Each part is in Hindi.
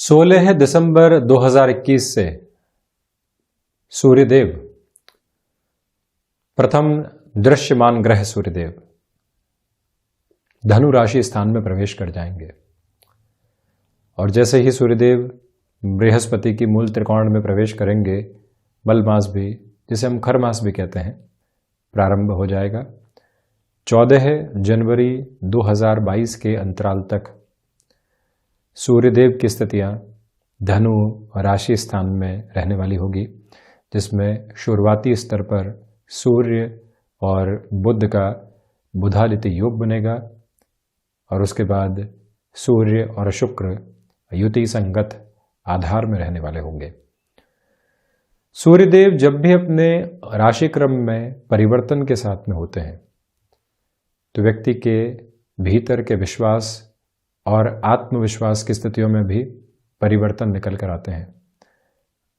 16 दिसंबर 2021 से सूर्यदेव प्रथम दृश्यमान ग्रह सूर्यदेव धनु राशि स्थान में प्रवेश कर जाएंगे और जैसे ही सूर्यदेव बृहस्पति की मूल त्रिकोण में प्रवेश करेंगे, बल मास भी, जिसे हम खर मास भी कहते हैं, प्रारंभ हो जाएगा। 14 जनवरी 2022 के अंतराल तक सूर्यदेव की स्थितियां धनु राशि स्थान में रहने वाली होगी, जिसमें शुरुआती स्तर पर सूर्य और बुध का बुधादित्य योग बनेगा और उसके बाद सूर्य और शुक्र युति संगत आधार में रहने वाले होंगे। सूर्यदेव जब भी अपने राशि क्रम में परिवर्तन के साथ में होते हैं तो व्यक्ति के भीतर के विश्वास और आत्मविश्वास की स्थितियों में भी परिवर्तन निकल कर आते हैं।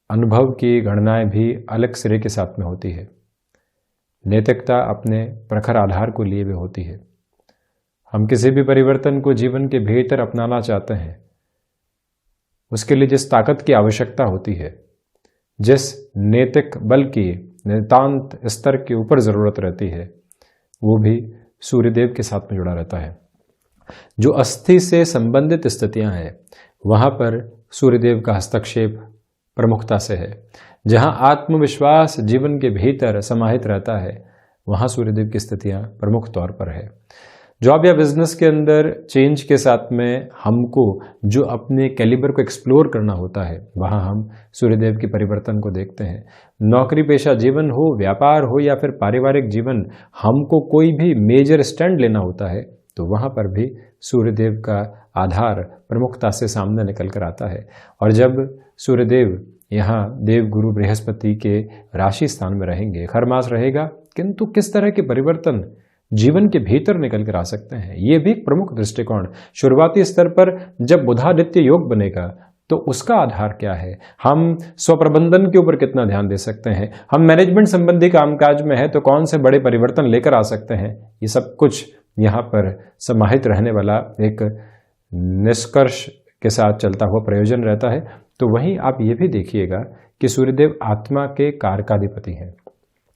अनुभव की गणनाएं भी अलग सिरे के साथ में होती है। नैतिकता अपने प्रखर आधार को लिए हुए होती है। हम किसी भी परिवर्तन को जीवन के भीतर अपनाना चाहते हैं, उसके लिए जिस ताकत की आवश्यकता होती है, जिस नैतिक बल की नितांत स्तर के ऊपर जरूरत रहती है, वो भी सूर्यदेव के साथ में जुड़ा रहता है। जो अस्थि से संबंधित स्थितियां हैं, वहां पर सूर्यदेव का हस्तक्षेप प्रमुखता से है। जहां आत्मविश्वास जीवन के भीतर समाहित रहता है, वहां सूर्यदेव की स्थितियां प्रमुख तौर पर है। जॉब या बिजनेस के अंदर चेंज के साथ में हमको जो अपने कैलिबर को एक्सप्लोर करना होता है, वहां हम सूर्यदेव के परिवर्तन को देखते हैं। नौकरी पेशा जीवन हो, व्यापार हो या फिर पारिवारिक जीवन, हमको कोई भी मेजर स्टैंड लेना होता है तो वहां पर भी सूर्यदेव का आधार प्रमुखता से सामने निकल कर आता है। और जब सूर्यदेव यहाँ देवगुरु बृहस्पति के राशि स्थान में रहेंगे, खर मास रहेगा, किंतु किस तरह के परिवर्तन जीवन के भीतर निकल कर आ सकते हैं, ये भी एक प्रमुख दृष्टिकोण। शुरुआती स्तर पर जब बुधादित्य योग बनेगा तो उसका आधार क्या है, हम स्वप्रबंधन के ऊपर कितना ध्यान दे सकते हैं, हम मैनेजमेंट संबंधी कामकाज में है तो कौन से बड़े परिवर्तन लेकर आ सकते हैं, ये सब कुछ यहाँ पर समाहित रहने वाला एक निष्कर्ष के साथ चलता हुआ प्रयोजन रहता है। तो वहीं आप ये भी देखिएगा कि सूर्यदेव आत्मा के कारकाधिपति हैं।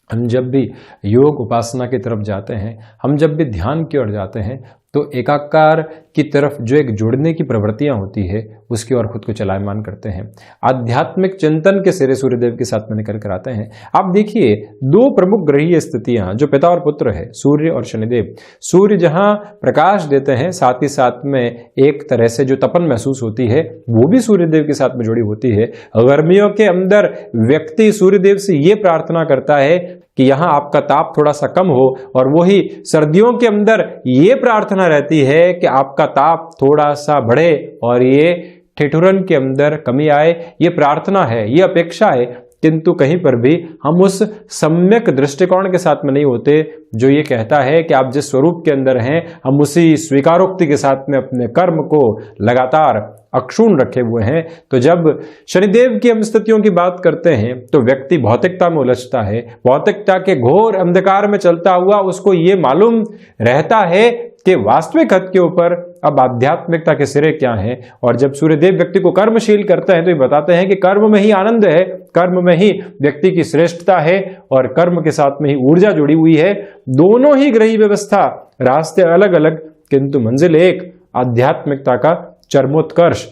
हम जब भी योग उपासना की तरफ जाते हैं, हम जब भी ध्यान की ओर जाते हैं, तो एकाकार की तरफ जो एक जुड़ने की प्रवृत्तियां होती है, उसकी ओर खुद को चलायमान करते हैं। आध्यात्मिक चिंतन के सिरे सूर्यदेव के साथ में निकल कर आते हैं। आप देखिए, दो प्रमुख ग्रहीय स्थितियां जो पिता और पुत्र है, सूर्य और शनिदेव। सूर्य जहां प्रकाश देते हैं, साथ ही साथ में एक तरह से जो तपन महसूस होती है, वो भी सूर्यदेव के साथ में जुड़ी होती है। गर्मियों के अंदर व्यक्ति सूर्यदेव से ये प्रार्थना करता है कि यहां आपका ताप थोड़ा सा कम हो, और वही सर्दियों के अंदर ये प्रार्थना रहती है कि आपका ताप थोड़ा सा बढ़े और ये ठिठुरन के अंदर कमी आए। ये प्रार्थना है, ये अपेक्षा है, किंतु कहीं पर भी हम उस सम्यक दृष्टिकोण के साथ में नहीं होते जो ये कहता है कि आप जिस स्वरूप के अंदर हैं, हम उसी स्वीकारोक्ति के साथ में अपने कर्म को लगातार अक्षुण्ण रखे हुए हैं। तो जब शनिदेव की हम स्थितियों की बात करते हैं तो व्यक्ति भौतिकता में उलझता है, भौतिकता के घोर अंधकार में चलता हुआ उसको ये मालूम रहता है कि वास्तविक हद के ऊपर अब आध्यात्मिकता के सिरे क्या हैं। और जब सूर्यदेव व्यक्ति को कर्मशील करते हैं तो ये बताते हैं कि कर्म में ही आनंद है, कर्म में ही व्यक्ति की श्रेष्ठता है और कर्म के साथ में ही ऊर्जा जुड़ी हुई है। दोनों ही ग्रही व्यवस्था, रास्ते अलग अलग, किंतु मंजिल एक, आध्यात्मिकता का चरमोत्कर्ष।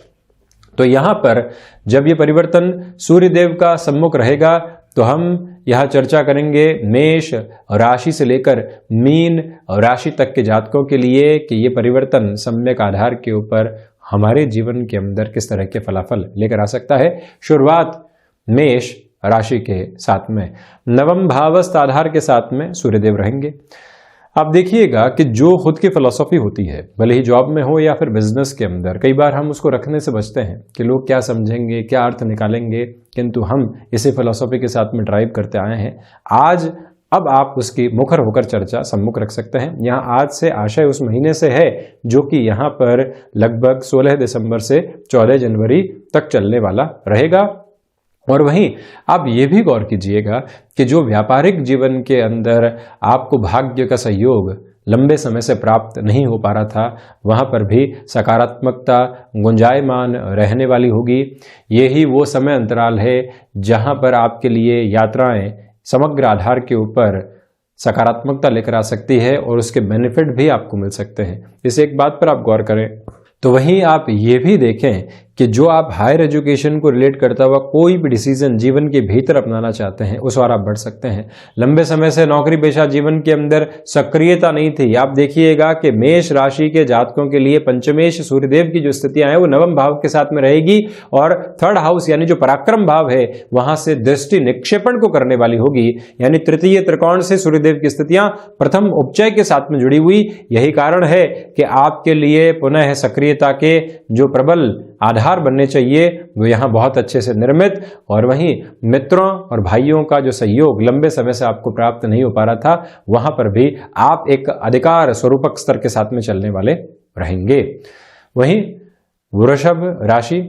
तो यहां पर जब ये परिवर्तन सूर्यदेव का सम्मुख रहेगा तो हम यह चर्चा करेंगे मेष राशि से लेकर मीन राशि तक के जातकों के लिए कि ये परिवर्तन सम्यक आधार के ऊपर हमारे जीवन के अंदर किस तरह के फलाफल लेकर आ सकता है। शुरुआत मेष राशि के साथ में, नवम भावस्थ आधार के साथ में सूर्यदेव रहेंगे। आप देखिएगा कि जो खुद की फिलॉसफी होती है, भले ही जॉब में हो या फिर बिजनेस के अंदर, कई बार हम उसको रखने से बचते हैं कि लोग क्या समझेंगे, क्या अर्थ निकालेंगे, किंतु हम इसे फिलॉसफी के साथ में ड्राइव करते आए हैं। आज अब आप उसकी मुखर होकर चर्चा सम्मुख रख सकते हैं। यहाँ आज से आशय उस महीने से है जो कि यहाँ पर लगभग 16 दिसंबर से 14 जनवरी तक चलने वाला रहेगा। और वहीं आप ये भी गौर कीजिएगा कि जो व्यापारिक जीवन के अंदर आपको भाग्य का सहयोग लंबे समय से प्राप्त नहीं हो पा रहा था, वहाँ पर भी सकारात्मकता गुंजायमान रहने वाली होगी। यही वो समय अंतराल है जहाँ पर आपके लिए यात्राएं समग्र आधार के ऊपर सकारात्मकता लेकर आ सकती है और उसके बेनिफिट भी आपको मिल सकते हैं। इस एक बात पर आप गौर करें। तो वहीं आप ये भी देखें कि जो आप हायर एजुकेशन को रिलेट करता हुआ कोई भी डिसीजन जीवन के भीतर अपनाना चाहते हैं उस और आप बढ़ सकते हैं। लंबे समय से नौकरी पेशा जीवन के अंदर सक्रियता नहीं थी। आप देखिएगा कि मेष राशि के जातकों के लिए पंचमेश सूर्यदेव की जो स्थितियां हैं वो नवम भाव के साथ में रहेगी और थर्ड हाउस यानी जो पराक्रम भाव है वहां से दृष्टि निक्षेपण को करने वाली होगी। यानी तृतीय त्रिकोण से सूर्यदेव की स्थितियां प्रथम उपचय के साथ में जुड़ी हुई। यही कारण है कि आपके लिए पुनः सक्रियता के जो प्रबल आधार बनने चाहिए वो यहाँ बहुत अच्छे से निर्मित, और वहीं मित्रों और भाइयों का जो सहयोग लंबे समय से आपको प्राप्त नहीं हो पा रहा था वहां पर भी आप एक अधिकार स्वरूपक स्तर के साथ में चलने वाले रहेंगे। वहीं वृषभ राशि,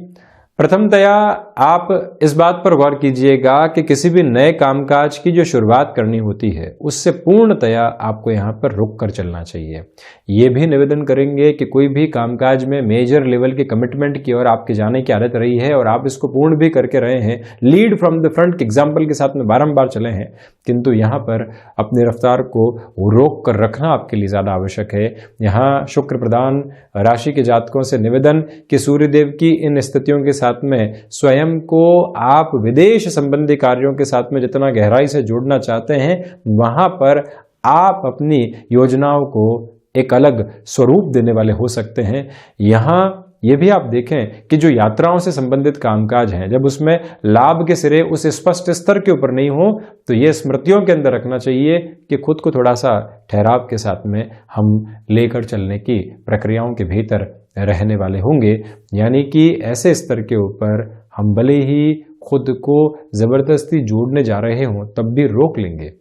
प्रथमतया आप इस बात पर गौर कीजिएगा कि किसी भी नए कामकाज की जो शुरुआत करनी होती है उससे पूर्णतया आपको यहाँ पर रुक कर चलना चाहिए। ये भी निवेदन करेंगे कि कोई भी कामकाज में मेजर लेवल के कमिटमेंट की ओर आपके जाने की आदत रही है और आप इसको पूर्ण भी करके रहे हैं, लीड फ्रॉम द फ्रंट के एग्जाम्पल के साथ में बारंबार चले हैं, किंतु यहाँ पर अपनी रफ्तार को रोक कर रखना आपके लिए ज़्यादा आवश्यक है। यहाँ शुक्र प्रधान राशि के जातकों से निवेदन कि सूर्यदेव की इन स्थितियों के साथ में स्वयं को आप विदेश संबंधी कार्यों के साथ में जितना गहराई से जोड़ना चाहते हैं वहां पर आप अपनी योजनाओं को एक अलग स्वरूप देने वाले हो सकते हैं। यहाँ ये भी आप देखें कि जो यात्राओं से संबंधित कामकाज हैं जब उसमें लाभ के सिरे उस स्पष्ट स्तर के ऊपर नहीं हो तो ये स्मृतियों के अंदर रखना चाहिए कि खुद को थोड़ा सा ठहराव के साथ में हम लेकर चलने की प्रक्रियाओं के भीतर रहने वाले होंगे। यानी कि ऐसे स्तर के ऊपर हम भले ही खुद को जबरदस्ती जोड़ने जा रहे हों तब भी रोक लेंगे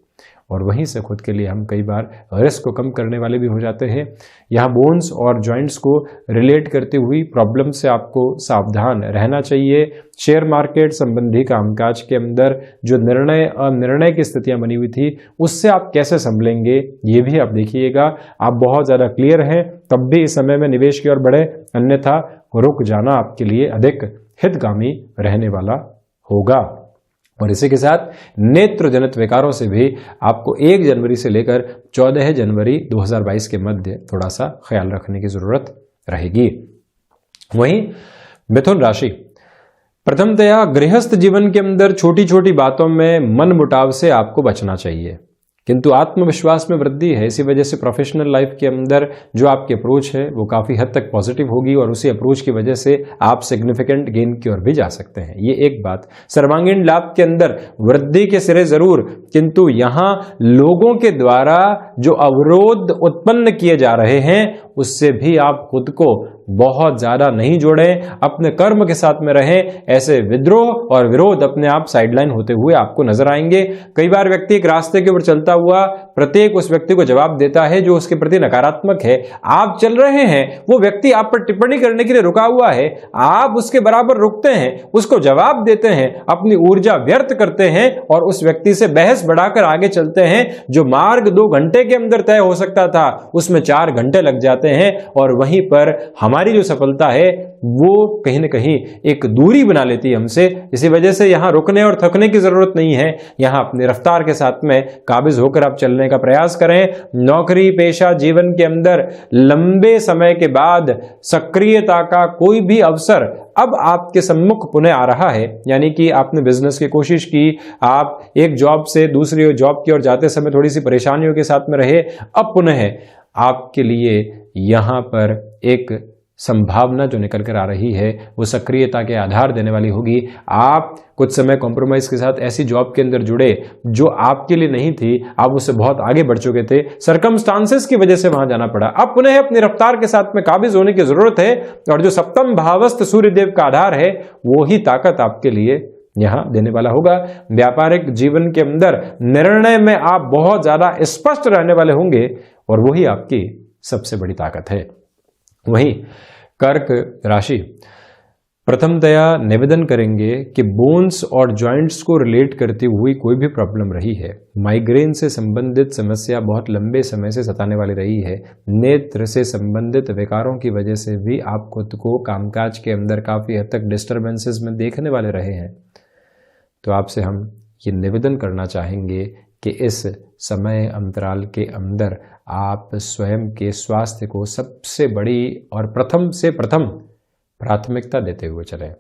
और वहीं से खुद के लिए हम कई बार रिस्क को कम करने वाले भी हो जाते हैं। यहाँ बोन्स और जॉइंट्स को रिलेट करती हुई प्रॉब्लम से आपको सावधान रहना चाहिए। शेयर मार्केट संबंधी कामकाज के अंदर जो निर्णय अनिर्णय की स्थितियां बनी हुई थी उससे आप कैसे संभलेंगे ये भी आप देखिएगा। आप बहुत ज़्यादा क्लियर हैं तब भी इस समय में निवेश की ओर बढ़े, अन्यथा रुक जाना आपके लिए अधिक हितगामी रहने वाला होगा। और इसी के साथ नेत्र जनित विकारों से भी आपको 1 जनवरी से लेकर 14 जनवरी 2022 के मध्य थोड़ा सा ख्याल रखने की जरूरत रहेगी। वहीं मिथुन राशि, प्रथमतया गृहस्थ जीवन के अंदर छोटी छोटी बातों में मन मुटाव से आपको बचना चाहिए, किंतु आत्मविश्वास में वृद्धि है। इसी वजह से प्रोफेशनल लाइफ के अंदर जो आपकी अप्रोच है वो काफ़ी हद तक पॉजिटिव होगी और उसी अप्रोच की वजह से आप सिग्निफिकेंट गेन की ओर भी जा सकते हैं। ये एक बात। सर्वांगीण लाभ के अंदर वृद्धि के सिरे जरूर, किंतु यहाँ लोगों के द्वारा जो अवरोध उत्पन्न किए जा रहे हैं उससे भी आप खुद को बहुत ज्यादा नहीं जोड़ें, अपने कर्म के साथ में रहें। ऐसे विद्रोह और विरोध अपने आप साइडलाइन होते हुए आपको नजर आएंगे। कई बार व्यक्ति एक रास्ते के ऊपर चलता हुआ प्रत्येक उस व्यक्ति को जवाब देता है जो उसके प्रति नकारात्मक है। आप चल रहे हैं, वो व्यक्ति आप पर टिप्पणी करने के लिए रुका हुआ है, आप उसके बराबर रुकते हैं, उसको जवाब देते हैं, अपनी ऊर्जा व्यर्थ करते हैं और उस व्यक्ति से बहस बढ़ाकर आगे चलते हैं। जो मार्ग 2 घंटे के अंदर तय हो सकता था उसमें 4 घंटे लग जाते हैं और वहीं पर हमारी जो सफलता है वो कहीं ना कहीं एक दूरी बना लेती है हमसे। इसी वजह से यहां रुकने और थकने की जरूरत नहीं है। यहां अपनी रफ्तार के साथ में काबिज होकर आप चलने का प्रयास करें। नौकरी पेशा जीवन के अंदर लंबे समय के बाद सक्रियता का कोई भी अवसर अब आपके सम्मुख पुनः आ रहा है। यानी कि आपने बिजनेस की कोशिश की, आप एक जॉब से दूसरी जॉब की ओर जाते समय थोड़ी सी परेशानियों के साथ में रहे, अब पुनः आपके लिए यहां पर एक संभावना जो निकल कर आ रही है वो सक्रियता के आधार देने वाली होगी। आप कुछ समय कॉम्प्रोमाइज के साथ ऐसी जॉब के अंदर जुड़े जो आपके लिए नहीं थी, आप उससे बहुत आगे बढ़ चुके थे, सरकमस्टांसेस की वजह से वहां जाना पड़ा। अब पुनः अपनी रफ्तार के साथ में काबिज होने की जरूरत है और जो सप्तम भावस्थ सूर्यदेव का आधार है वो ही ताकत आपके लिए यहां देने वाला होगा। व्यापारिक जीवन के अंदर निर्णय में आप बहुत ज्यादा स्पष्ट रहने वाले होंगे और वही आपकी सबसे बड़ी ताकत है। वहीं कर्क राशि, प्रथमतया निवेदन करेंगे कि बोन्स और जॉइंट्स को रिलेट करती हुई कोई भी प्रॉब्लम रही है, माइग्रेन से संबंधित समस्या बहुत लंबे समय से सताने वाली रही है, नेत्र से संबंधित विकारों की वजह से भी आप खुद को कामकाज के अंदर काफ़ी हद तक डिस्टर्बेंसेस में देखने वाले रहे हैं, तो आपसे हम ये निवेदन करना चाहेंगे कि इस समय अंतराल के अंदर आप स्वयं के स्वास्थ्य को सबसे बड़ी और प्रथम से प्रथम प्राथमिकता देते हुए चलें।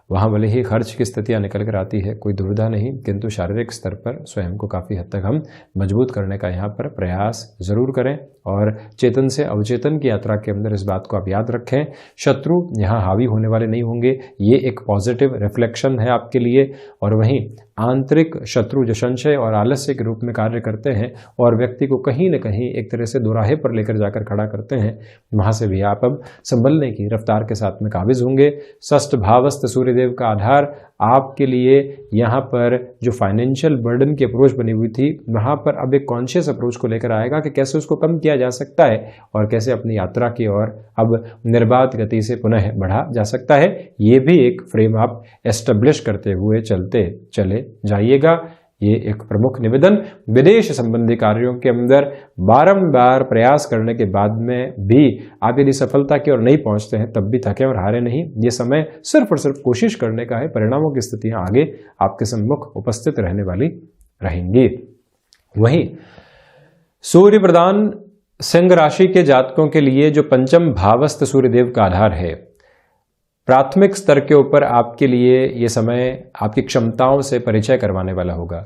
वहाँ भले ही खर्च की स्थितियाँ निकल कर आती है, कोई दुविधा नहीं, किंतु शारीरिक स्तर पर स्वयं को काफ़ी हद तक हम मजबूत करने का यहाँ पर प्रयास ज़रूर करें। और चेतन से अवचेतन की यात्रा के अंदर इस बात को आप याद रखें, शत्रु यहाँ हावी होने वाले नहीं होंगे। ये एक पॉजिटिव रिफ्लेक्शन है आपके लिए। और वहीं आंतरिक शत्रु जो संशय और आलस्य के रूप में कार्य करते हैं और व्यक्ति को कहीं न कहीं एक तरह से दोराहे पर लेकर जाकर खड़ा करते हैं, वहाँ से भी आप अब संभलने की रफ्तार के साथ में काबिज होंगे। षष्ठ भावस्थ सूर्यदेव का आधार आपके लिए यहाँ पर जो फाइनेंशियल बर्डन की अप्रोच बनी हुई थी, वहाँ पर अब एक कॉन्शियस अप्रोच को लेकर आएगा कि कैसे उसको कम किया जा सकता है और कैसे अपनी यात्रा की ओर अब निर्बाध गति से पुनः बढ़ा जा सकता है। ये भी एक फ्रेम आप एस्टेब्लिश करते हुए चलते चले जाइएगा। ये एक प्रमुख निवेदन। विदेश संबंधी कार्यों के अंदर बारंबार प्रयास करने के बाद में भी आप यदि सफलता की ओर नहीं पहुंचते हैं, तब भी थके और हारे नहीं। ये समय सिर्फ और सिर्फ कोशिश करने का है। परिणामों की स्थितियां आगे आपके सम्मुख उपस्थित रहने वाली रहेंगी। वहीं सूर्य प्रधान सिंह राशि के जातकों के लिए जो पंचम भावस्थ सूर्यदेव का आधार है, प्राथमिक स्तर के ऊपर आपके लिए ये समय आपकी क्षमताओं से परिचय करवाने वाला होगा।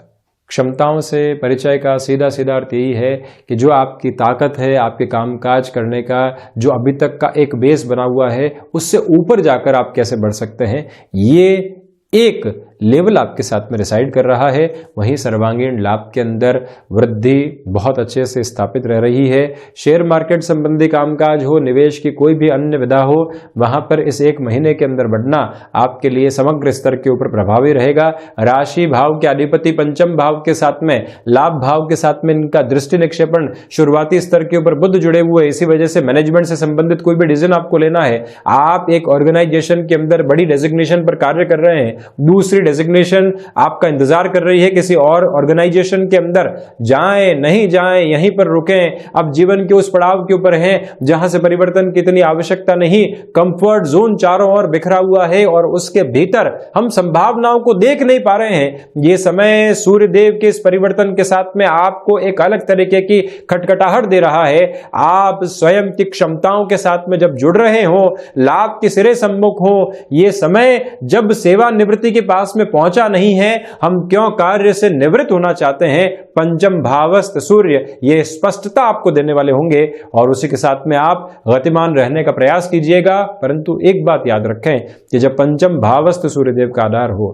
क्षमताओं से परिचय का सीधा सीधा अर्थ यही है कि जो आपकी ताकत है, आपके कामकाज करने का जो अभी तक का एक बेस बना हुआ है, उससे ऊपर जाकर आप कैसे बढ़ सकते हैं, ये एक लेवल आपके साथ में रिसाइड कर रहा है। वहीं सर्वांगीण लाभ के अंदर वृद्धि बहुत अच्छे से स्थापित रह रही है। शेयर मार्केट संबंधी कामकाज हो, निवेश की कोई भी अन्य विधा हो, वहां पर इस एक महीने के अंदर बढ़ना आपके लिए समग्र स्तर के ऊपर प्रभावी रहेगा। राशि भाव के अधिपति पंचम भाव के साथ में, लाभ भाव के साथ में इनका दृष्टि निक्षेपण शुरुआती स्तर के ऊपर बुध जुड़े हुए, इसी वजह से मैनेजमेंट से संबंधित कोई भी डिसीजन आपको लेना है, आप एक ऑर्गेनाइजेशन के अंदर बड़ी डेजिग्नेशन पर कार्य कर रहे हैं, दूसरी डेजिग्नेशन आपका इंतजार कर रही है किसी और ऑर्गेनाइजेशन के अंदर, जाएं नहीं जाएं, यहीं पर रुकें। अब जीवन के उस पड़ाव के ऊपर हैं जहां से परिवर्तन की इतनी आवश्यकता नहीं। कंफर्ट जोन चारों ओर बिखरा हुआ है और उसके भीतर हम संभावनाओं को देख नहीं पा रहे हैं। यह समय सूर्य देव के इस परिवर्तन के साथ में आपको एक अलग तरीके की खटखटाहट दे रहा है। आप स्वयं की क्षमताओं के साथ में जब जुड़ रहे हो, लाभ के सिरे सम्मुख हो, यह समय जब सेवा निवृत्ति के पास में पहुंचा नहीं है, हम क्यों कार्य से निवृत्त होना चाहते हैं, पंचम भावस्थ सूर्य ये स्पष्टता आपको देने वाले होंगे और उसी के साथ में आप गतिमान रहने का प्रयास कीजिएगा। परंतु एक बात याद रखें कि जब पंचम भावस्थ सूर्यदेव का आधार हो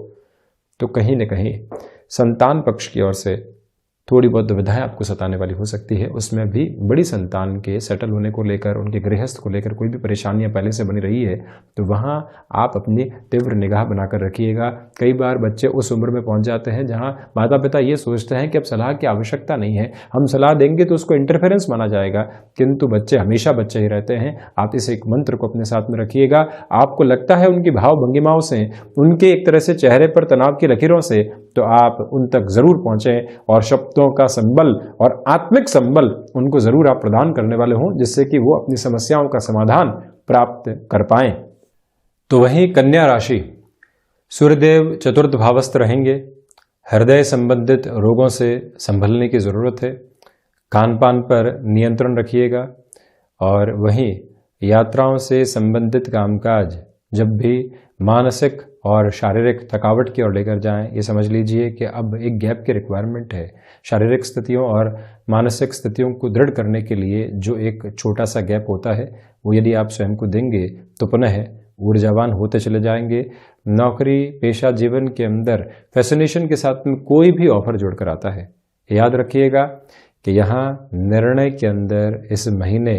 तो कहीं न कहीं संतान पक्ष की ओर से थोड़ी बहुत दुविधाएं आपको सताने वाली हो सकती है। उसमें भी बड़ी संतान के सेटल होने को लेकर, उनके गृहस्थ को लेकर कोई भी परेशानियां पहले से बनी रही है तो वहां आप अपनी तीव्र निगाह बनाकर रखिएगा। कई बार बच्चे उस उम्र में पहुंच जाते हैं जहां माता पिता ये सोचते हैं कि अब सलाह की आवश्यकता नहीं है, हम सलाह देंगे तो उसको इंटरफेरेंस माना जाएगा, किंतु बच्चे हमेशा बच्चे ही रहते हैं। आप इस एक मंत्र को अपने साथ में रखिएगा। आपको लगता है उनकी भाव भंगिमाओं से, उनके एक तरह से चेहरे पर तनाव की लकीरों से, तो आप उन तक जरूर पहुंचें और शब्दों का संबल और आत्मिक संबल उनको जरूर आप प्रदान करने वाले हों, जिससे कि वो अपनी समस्याओं का समाधान प्राप्त कर पाएं। तो वहीं कन्या राशि, सूर्यदेव चतुर्थ भावस्थ रहेंगे। हृदय संबंधित रोगों से संभलने की जरूरत है। खान पान पर नियंत्रण रखिएगा और वहीं यात्राओं से संबंधित कामकाज जब भी मानसिक और शारीरिक थकावट की ओर लेकर जाएं, ये समझ लीजिए कि अब एक गैप की रिक्वायरमेंट है। शारीरिक स्थितियों और मानसिक स्थितियों को दृढ़ करने के लिए जो एक छोटा सा गैप होता है, वो यदि आप स्वयं को देंगे तो पुनः ऊर्जावान होते चले जाएंगे। नौकरी पेशा जीवन के अंदर फैसिनेशन के साथ में कोई भी ऑफर जोड़कर आता है, याद रखिएगा कि यहाँ निर्णय के अंदर इस महीने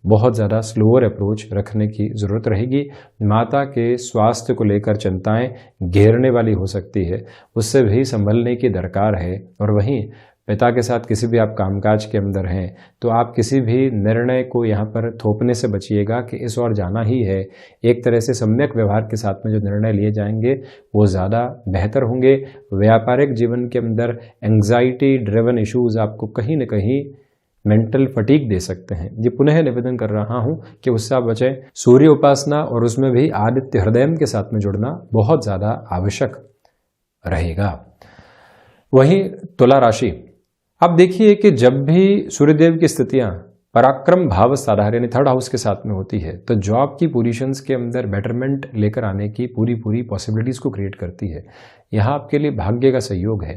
बहुत ज़्यादा स्लोअर अप्रोच रखने की ज़रूरत रहेगी। माता के स्वास्थ्य को लेकर चिंताएं घेरने वाली हो सकती है, उससे भी संभलने की दरकार है। और वहीं पिता के साथ किसी भी आप कामकाज के अंदर हैं तो आप किसी भी निर्णय को यहाँ पर थोपने से बचिएगा कि इस ओर जाना ही है। एक तरह से सम्यक व्यवहार के साथ में जो निर्णय लिए जाएंगे वो ज़्यादा बेहतर होंगे। व्यापारिक जीवन के अंदर एंग्जाइटी ड्रिवन इश्यूज आपको कहीं न कहीं मेंटल फटीग दे सकते हैं। ये पुनः निवेदन कर रहा हूं कि उससे आप बचें। सूर्य उपासना और उसमें भी आदित्य हृदय के साथ में जुड़ना बहुत ज़्यादा आवश्यक रहेगा। वहीं तुला राशि, अब देखिए कि जब भी सूर्यदेव की स्थितियां पराक्रम भाव साधारण यानी थर्ड हाउस के साथ में होती है तो जॉब की पोजीशंस के अंदर बेटरमेंट लेकर आने की पूरी पॉसिबिलिटीज़ को क्रिएट करती है। यहाँ आपके लिए भाग्य का सहयोग है।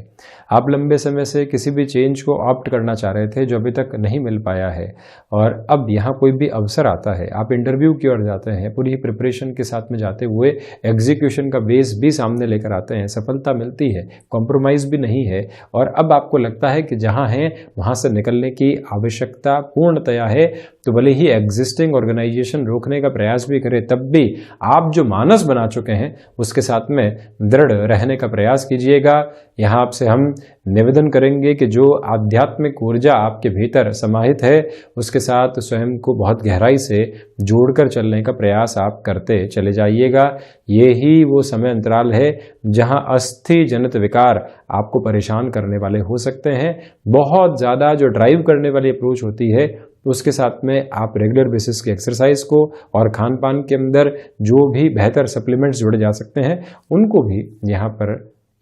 आप लंबे समय से किसी भी चेंज को ऑप्ट करना चाह रहे थे जो अभी तक नहीं मिल पाया है, और अब यहाँ कोई भी अवसर आता है, आप इंटरव्यू की ओर जाते हैं, पूरी प्रिपरेशन के साथ में जाते हुए एग्जीक्यूशन का बेस भी सामने लेकर आते हैं, सफलता मिलती है, कॉम्प्रोमाइज़ भी नहीं है, और अब आपको लगता है कि जहाँ हैं वहाँ से निकलने की आवश्यकता पूर्णतया है। तो भले ही एग्जिस्टिंग ऑर्गेनाइजेशन रोकने का प्रयास भी करे, तब भी आप जो मानस बना चुके हैं उसके साथ में दृढ़ रहने का प्रयास कीजिएगा। यहाँ आपसे हम निवेदन करेंगे कि जो आध्यात्मिक ऊर्जा आपके भीतर समाहित है उसके साथ स्वयं को बहुत गहराई से जोड़कर चलने का प्रयास आप करते चले जाइएगा। ये ही वो समय अंतराल है जहाँ अस्थि जनित विकार आपको परेशान करने वाले हो सकते हैं। बहुत ज़्यादा जो ड्राइव करने वाली अप्रोच होती है उसके साथ में आप रेगुलर बेसिस की एक्सरसाइज को और खान पान के अंदर जो भी बेहतर सप्लीमेंट्स जोड़े जा सकते हैं उनको भी यहाँ पर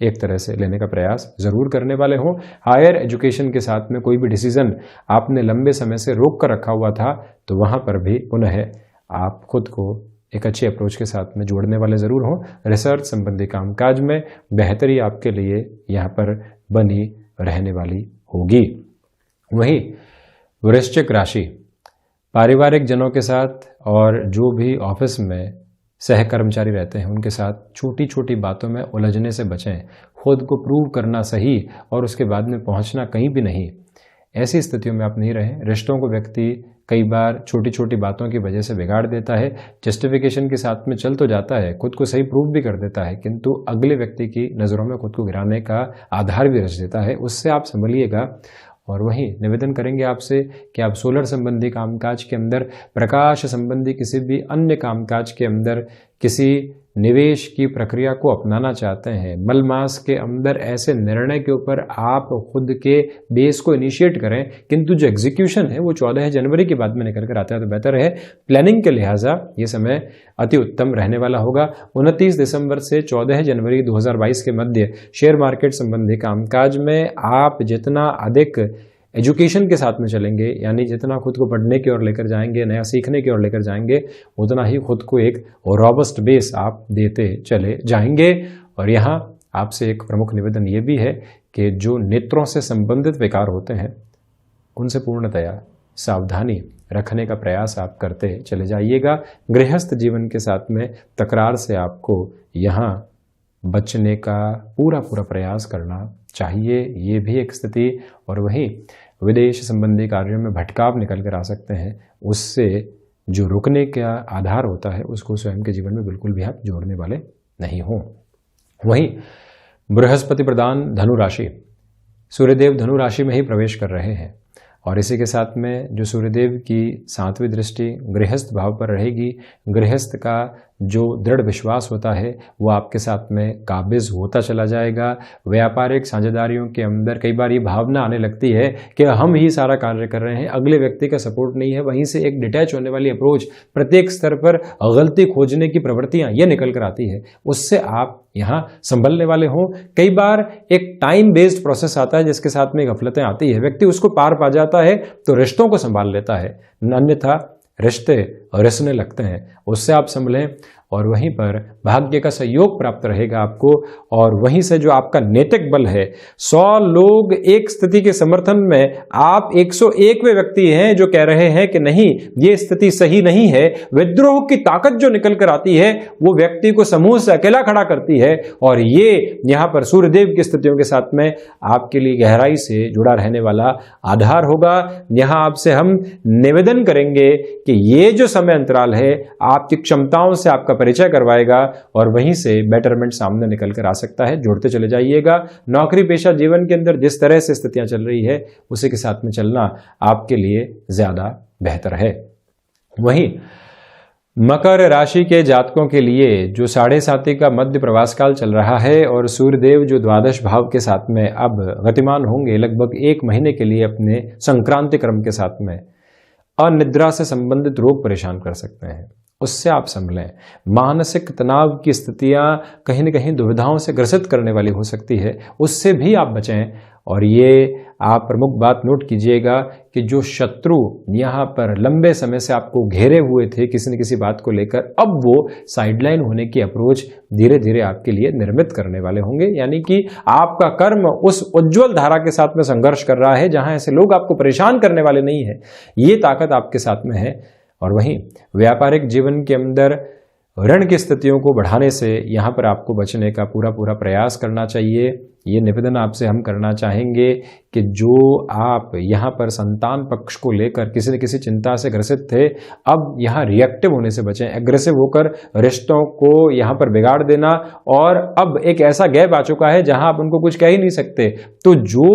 एक तरह से लेने का प्रयास ज़रूर करने वाले हों। हायर एजुकेशन के साथ में कोई भी डिसीज़न आपने लंबे समय से रोक कर रखा हुआ था तो वहाँ पर भी पुनः आप खुद को एक अच्छे अप्रोच के साथ में जोड़ने वाले ज़रूर हों। रिसर्च संबंधी कामकाज में बेहतरी आपके लिए यहाँ पर बनी रहने वाली होगी। वहीं वृश्चिक राशि, पारिवारिक जनों के साथ और जो भी ऑफिस में सहकर्मचारी रहते हैं उनके साथ छोटी छोटी बातों में उलझने से बचें। खुद को प्रूव करना सही और उसके बाद में पहुंचना कहीं भी नहीं, ऐसी स्थितियों में आप नहीं रहें। रिश्तों को व्यक्ति कई बार छोटी छोटी बातों की वजह से बिगाड़ देता है। जस्टिफिकेशन के साथ में चल तो जाता है, खुद को सही प्रूव भी कर देता है, किंतु अगले व्यक्ति की नज़रों में खुद को गिराने का आधार भी रच देता है। उससे आप संभलिएगा। और वहीं निवेदन करेंगे आपसे कि आप सोलर संबंधी कामकाज के अंदर, प्रकाश संबंधी किसी भी अन्य कामकाज के अंदर किसी निवेश की प्रक्रिया को अपनाना चाहते हैं, मल मास के अंदर ऐसे निर्णय के ऊपर आप खुद के बेस को इनिशिएट करें, किंतु जो एग्जीक्यूशन है वो 14 जनवरी के बाद में निकल कर आता है तो बेहतर है। प्लानिंग के लिहाजा ये समय अति उत्तम रहने वाला होगा। 29 दिसंबर से 14 जनवरी 2022 के मध्य शेयर मार्केट संबंधी कामकाज में आप जितना अधिक एजुकेशन के साथ में चलेंगे, यानी जितना खुद को पढ़ने की ओर लेकर जाएंगे, नया सीखने की ओर लेकर जाएंगे, उतना ही खुद को एक रॉबस्ट बेस आप देते चले जाएंगे। और यहाँ आपसे एक प्रमुख निवेदन ये भी है कि जो नेत्रों से संबंधित विकार होते हैं उनसे पूर्णतया सावधानी रखने का प्रयास आप करते चले जाइएगा। गृहस्थ जीवन के साथ में तकरार से आपको यहाँ बचने का पूरा प्रयास करना चाहिए, ये भी एक स्थिति। और वहीं विदेश संबंधी कार्यों में भटकाव निकल कर आ सकते हैं, उससे जो रुकने का आधार होता है उसको स्वयं के जीवन में बिल्कुल भी आप जोड़ने वाले नहीं हों। वहीं बृहस्पति प्रधान धनु राशि, सूर्यदेव धनु राशि में ही प्रवेश कर रहे हैं और इसी के साथ में जो सूर्यदेव की 7वीं दृष्टि गृहस्थ भाव पर रहेगी, गृहस्थ का जो दृढ़ विश्वास होता है वो आपके साथ में काबिज होता चला जाएगा। व्यापारिक साझेदारियों के अंदर कई बार ये भावना आने लगती है कि हम ही सारा कार्य कर रहे हैं, अगले व्यक्ति का सपोर्ट नहीं है। वहीं से एक डिटैच होने वाली अप्रोच, प्रत्येक स्तर पर गलती खोजने की प्रवृत्तियां ये निकल कर आती है, उससे आप यहाँ संभलने वाले हों। कई बार एक टाइम बेस्ड प्रोसेस आता है जिसके साथ में गफलतें आती है, व्यक्ति उसको पार पा जाता है तो रिश्तों को संभाल लेता है, अन्यथा रिश्ते रिसने लगते हैं, उससे आप संभलें। और वहीं पर भाग्य का सहयोग प्राप्त रहेगा आपको। और वहीं से जो आपका नैतिक बल है, 100 लोग एक स्थिति के समर्थन में, आप 101वें व्यक्ति हैं जो कह रहे हैं कि नहीं ये स्थिति सही नहीं है। विद्रोह की ताकत जो निकल कर आती है वो व्यक्ति को समूह से अकेला खड़ा करती है, और ये यहाँ पर सूर्यदेव की स्थितियों के साथ में आपके लिए गहराई से जुड़ा रहने वाला आधार होगा। यहाँ आपसे हम निवेदन करेंगे कि ये जो समय अंतराल है आपकी क्षमताओं से आपका परिचय करवाएगा और वहीं से बेटरमेंट सामने निकल कर आ सकता है। जोड़ते चले जाइएगा। नौकरी पेशा जीवन के अंदर जिस तरह से स्थितियां चल रही है उसी के साथ में चलना आपके लिए ज्यादा बेहतर है। वहीं मकर राशि के जातकों के लिए जो 7.5 का मध्य प्रवास काल चल रहा है और सूर्यदेव जो द्वादश भाव के साथ में अब गतिमान होंगे लगभग 1 महीने के लिए अपने संक्रांति क्रम के साथ में, अनिद्रा से संबंधित रोग परेशान कर सकते हैं, उससे आप संभलें। मानसिक तनाव की स्थितियां कहीं न कहीं दुविधाओं से ग्रसित करने वाली हो सकती है, उससे भी आप बचें। और ये आप प्रमुख बात नोट कीजिएगा कि जो शत्रु यहाँ पर लंबे समय से आपको घेरे हुए थे किसी न किसी बात को लेकर, अब वो साइडलाइन होने की अप्रोच धीरे धीरे आपके लिए निर्मित करने वाले होंगे। यानी कि आपका कर्म उस उज्जवल धारा के साथ में संघर्ष कर रहा है जहां ऐसे लोग आपको परेशान करने वाले नहीं है, ये ताकत आपके साथ में है। और वहीं व्यापारिक जीवन के अंदर ऋण की स्थितियों को बढ़ाने से यहाँ पर आपको बचने का पूरा प्रयास करना चाहिए। ये निवेदन आपसे हम करना चाहेंगे कि जो आप यहाँ पर संतान पक्ष को लेकर किसी न किसी चिंता से ग्रसित थे, अब यहाँ रिएक्टिव होने से बचें। एग्रेसिव होकर रिश्तों को यहाँ पर बिगाड़ देना, और अब एक ऐसा गैप आ चुका है जहाँ आप उनको कुछ कह ही नहीं सकते। तो जो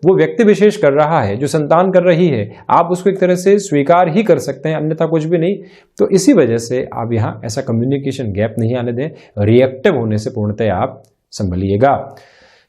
वो व्यक्ति विशेष कर रहा है, जो संतान कर रही है, आप उसको एक तरह से स्वीकार ही कर सकते हैं, अन्यथा कुछ भी नहीं। तो इसी वजह से आप यहाँ ऐसा कम्युनिकेशन गैप नहीं आने दें, रिएक्टिव होने से पूर्णतः आप संभलिएगा।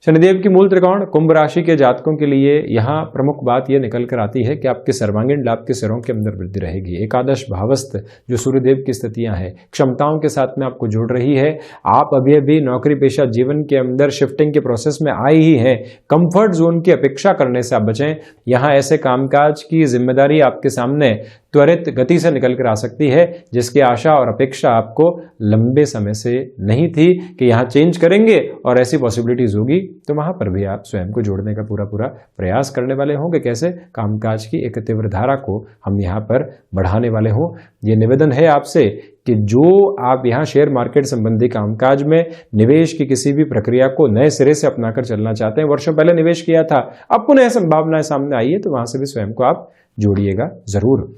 शनिदेव की मूल त्रिकोण कुंभ राशि के जातकों के लिए यहाँ प्रमुख बात यह निकल कर आती है कि आपके सर्वांगीण लाभ के सिरों के अंदर वृद्धि रहेगी। एकादश भावस्थ जो सूर्यदेव की स्थितियां हैं, क्षमताओं के साथ में आपको जोड़ रही है। आप अभी अभी नौकरी पेशा जीवन के अंदर शिफ्टिंग के प्रोसेस में आए ही हैं। कंफर्ट जोन की अपेक्षा करने से आप बचें। यहाँ ऐसे कामकाज की जिम्मेदारी आपके सामने त्वरित गति से निकल कर आ सकती है जिसकी आशा और अपेक्षा आपको लंबे समय से नहीं थी कि यहाँ चेंज करेंगे और ऐसी पॉसिबिलिटीज होगी। तो वहां पर भी आप स्वयं को जोड़ने का पूरा प्रयास करने वाले होंगे। कैसे? कामकाज की एक तीव्र धारा को हम यहाँ पर बढ़ाने वाले हों। ये निवेदन है आपसे कि जो आप यहाँ शेयर मार्केट संबंधी कामकाज में निवेश की किसी भी प्रक्रिया को नए सिरे से अपनाकर चलना चाहते हैं, वर्षों पहले निवेश किया था, अब पुनः संभावनाएं सामने आई है, तो वहां से भी स्वयं को आप जोड़िएगा जरूर।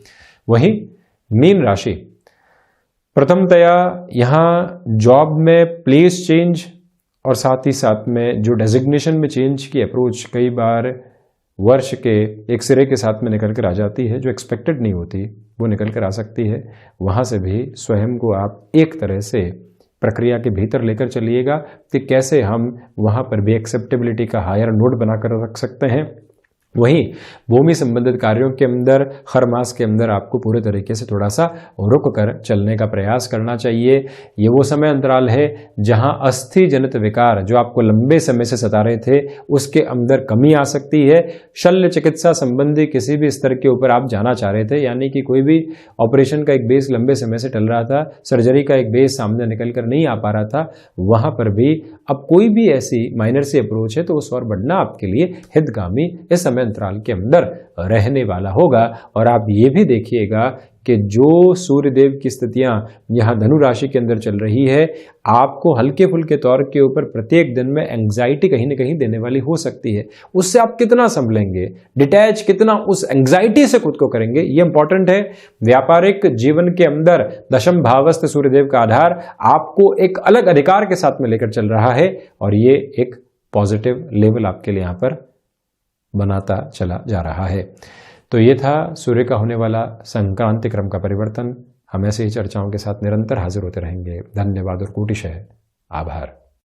वहीं मीन राशि, प्रथमतया यहाँ जॉब में प्लेस चेंज और साथ ही साथ में जो डेजिग्नेशन में चेंज की अप्रोच कई बार वर्ष के एक सिरे के साथ में निकल कर आ जाती है, जो एक्सपेक्टेड नहीं होती वो निकल कर आ सकती है। वहाँ से भी स्वयं को आप एक तरह से प्रक्रिया के भीतर लेकर चलिएगा कि कैसे हम वहाँ पर भी एक्सेप्टेबिलिटी का हायर नोट बनाकर रख सकते हैं। वहीं भूमि संबंधित कार्यों के अंदर हर मास के अंदर आपको पूरे तरीके से थोड़ा सा रुक कर चलने का प्रयास करना चाहिए। ये वो समय अंतराल है जहां अस्थि जनित विकार जो आपको लंबे समय से सता रहे थे उसके अंदर कमी आ सकती है। शल्य चिकित्सा संबंधी किसी भी स्तर के ऊपर आप जाना चाह रहे थे, यानी कि कोई भी ऑपरेशन का एक बेस लंबे समय से टल रहा था, सर्जरी का एक बेस सामने निकल कर नहीं आ पा रहा था, वहां पर भी अब कोई भी ऐसी माइनर सी अप्रोच है तो उस ओर बढ़ना आपके लिए हितगामी इस समय अंतराल के अंदर रहने वाला होगा। और आप ये भी देखिएगा कि जो सूर्यदेव की स्थितियां यहाँ धनु राशि के अंदर चल रही है, आपको हल्के फुल्के तौर के ऊपर प्रत्येक दिन में एंग्जाइटी कहीं न कहीं देने वाली हो सकती है। उससे आप कितना संभलेंगे, डिटैच कितना उस एंग्जाइटी से खुद को करेंगे, ये इंपॉर्टेंट है। व्यापारिक जीवन के अंदर दशम भावस्थ सूर्यदेव का आधार आपको एक अलग अधिकार के साथ में लेकर चल रहा है और ये एक पॉजिटिव लेवल आपके लिए यहाँ पर बनाता चला जा रहा है। तो ये था सूर्य का होने वाला संक्रांति क्रम का परिवर्तन। हम ऐसे ही चर्चाओं के साथ निरंतर हाजिर होते रहेंगे। धन्यवाद और कोटिशः आभार।